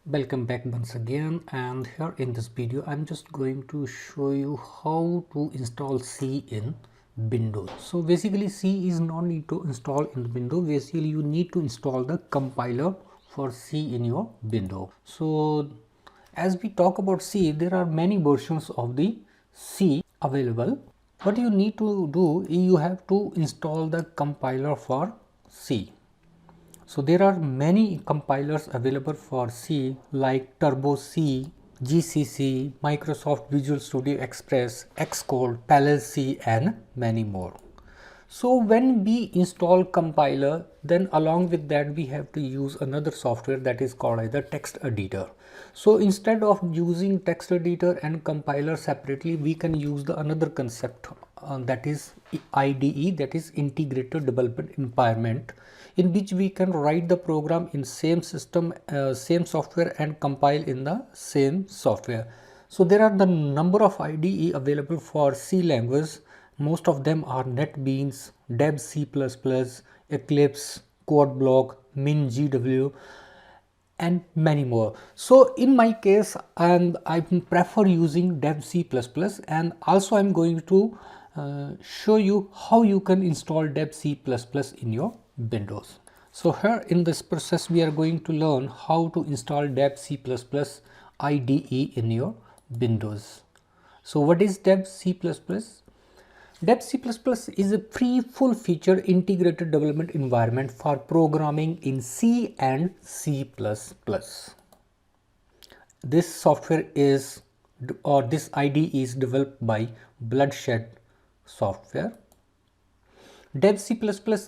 Welcome back once again, and here in this video I'm just going to show you how to install C in Windows. So basically C is not need to install in the Windows. Basically you need to install the compiler for C in your window. So as we talk about C, there are many versions of the C available. What you need to do, you have to install the compiler for C. So there are many compilers available for C like Turbo C, GCC, Microsoft Visual Studio Express, Xcode, Parallel C and many more. So when we install compiler, then along with that we have to use another software that is called as the text editor. So instead of using text editor and compiler separately, we can use the another concept that is IDE, that is integrated development environment, in which we can write the program in same system, same software and compile in the same software. So there are the number of IDE available for C language. Most of them are NetBeans, Deb C++, Eclipse, CodeBlock, MinGW and many more. So in my case, and I prefer using Deb C++, and also I'm going to show you how you can install Deb C++ in your Windows. So here in this process we are going to learn how to install Deb C++ IDE in your Windows. So what is Deb C++? Deb C++ is a free full-featured integrated development environment for programming in C and C++. This software is, or this IDE is developed by Bloodshed Software. Deb C++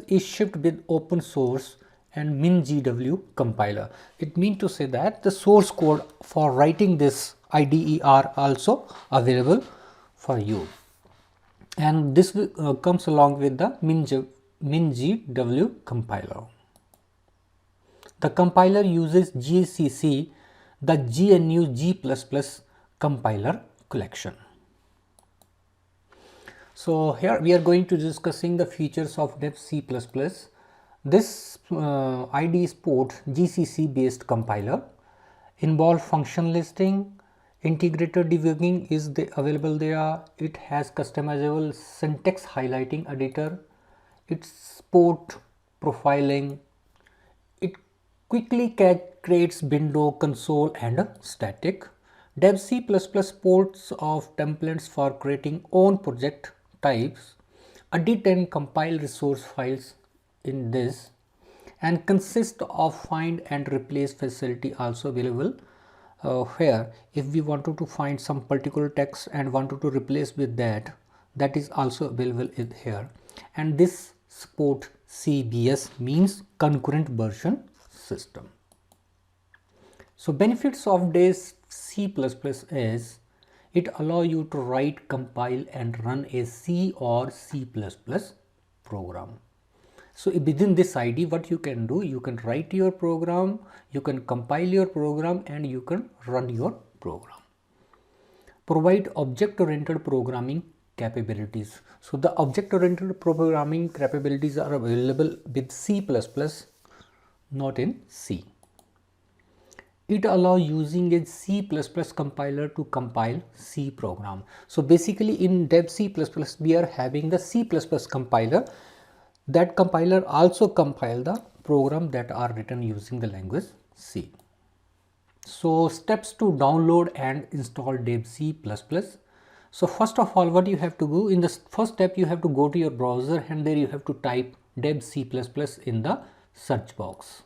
is shipped with open source and MinGW compiler. It means to say that the source code for writing this IDE are also available for you. And this comes along with the MinGW compiler. The compiler uses GCC, the GNU G++ compiler collection. So here we are going to discussing the features of Deb C++. This IDE supports GCC based compiler, involve function listing, integrated debugging is available there. It has customizable syntax highlighting editor. It support profiling. It quickly creates window, console and static. Deb C++ ports of templates for creating own project types. Edit and compile resource files in this, and consist of find and replace facility also available. Where if we wanted to find some particular text and wanted to replace with that, that is also available in here. And this support CVS, means concurrent version system. So benefits of this C++ is it allow you to write, compile and run a C or C++ program. So within this IDE, what you can do, you can write your program, you can compile your program and you can run your program. Provide object-oriented programming capabilities. So the object-oriented programming capabilities are available with C++, not in C. It allows using a C++ compiler to compile C program. So basically in Deb C++ we are having the C++ compiler. That compiler also compile the program that are written using the language C. So steps to download and install Deb C++. So first of all, what you have to do, in the first step you have to go to your browser and there you have to type Deb C++ in the search box.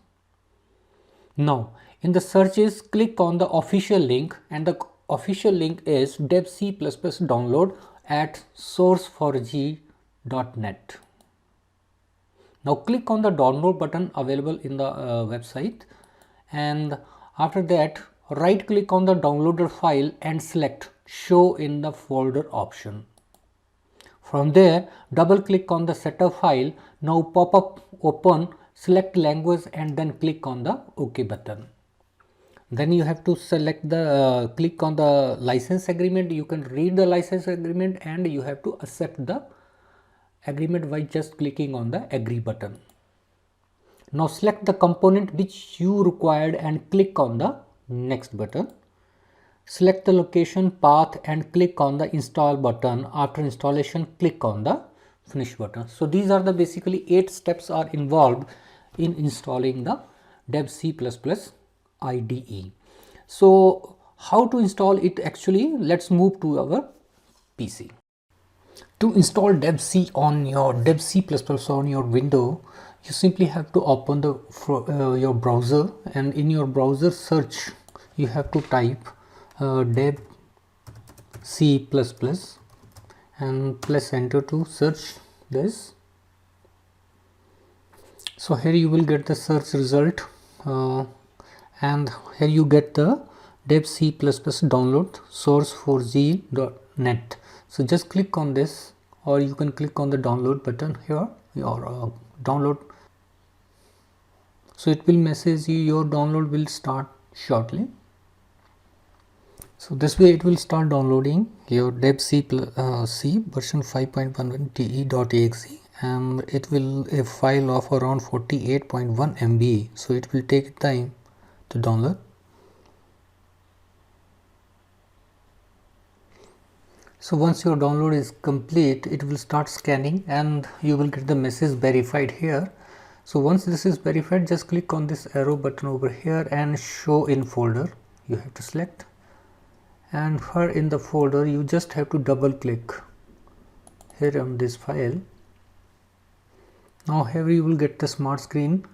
Now in the searches, click on the official link, and the official link is Deb C++ download at source4g.net. Now click on the download button available in the website, and after that right click on the downloaded file and select show in the folder option. From there double click on the setup file. Now pop up open, select language and then click on the OK button. Then you have to select the click on the license agreement. You can read the license agreement and you have to accept the agreement by just clicking on the agree button. Now select the component which you required and click on the next button. Select the location path and click on the install button. After installation, click on the finish button. So these are the basically 8 steps are involved in installing the Dev C++ IDE. So how to install it actually? Let's move to our PC. To install Dev C on your Dev C++ on your window, you simply have to open the your browser, and in your browser search you have to type Dev C++ and press enter to search this. So here you will get the search result, and here you get the Dev C++ download source4z.net. So just click on this, or you can click on the download button here, your download. So it will message you your download will start shortly. So this way it will start downloading your Dev C version 5.11 te.exe, and it will a file of around 48.1 MB. So it will take time to download. So once your download is complete, it will start scanning and you will get the message verified here. So once this is verified, just click on this arrow button over here and show in folder. You have to select, and here in the folder you just have to double click here on this file. Now here you will get the smart screen,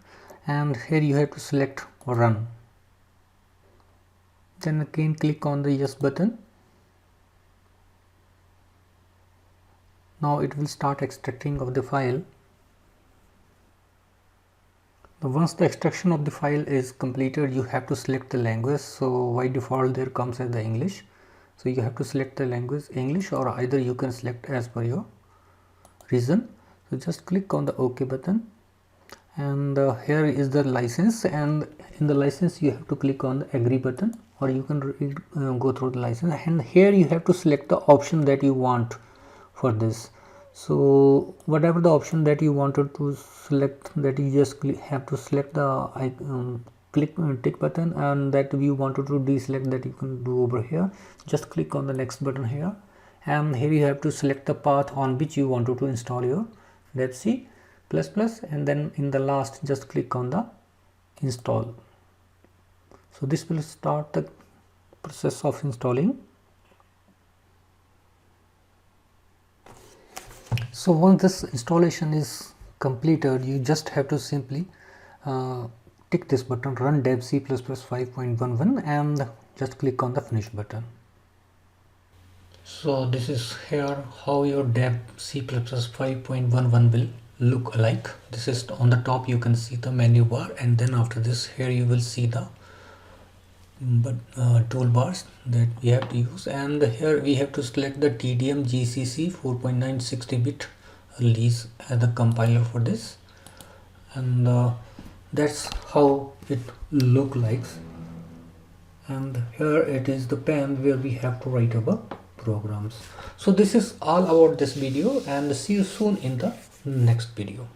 and here you have to select run. Then again click on the yes button. Now it will start extracting of the file. Once the extraction of the file is completed, you have to select the language. So by default there comes as the English. So you have to select the language English, or either you can select as per your reason. So just click on the OK button, and here is the license, and in the license you have to click on the agree button, or you can go through the license, and here you have to select the option that you want for this. So whatever the option that you wanted to select, that you just have to select the tick button, and that you wanted to deselect, that you can do over here. Just click on the next button here, and here you have to select the path on which you wanted to install your Dev C++, and then in the last just click on the install. So this will start the process of installing. So once this installation is completed, you just have to simply tick this button, run Dev C++ 5.11, and just click on the finish button. So this is here how your Dev C++ 5.11 will look like. This is on the top, you can see the menu bar, and then after this here you will see the toolbars that we have to use, and here we have to select the TDM GCC 4.9 60-bit release as the compiler for this, and that's how it look like. And here it is the pen where we have to write our programs. So this is all about this video, and see you soon in the next video.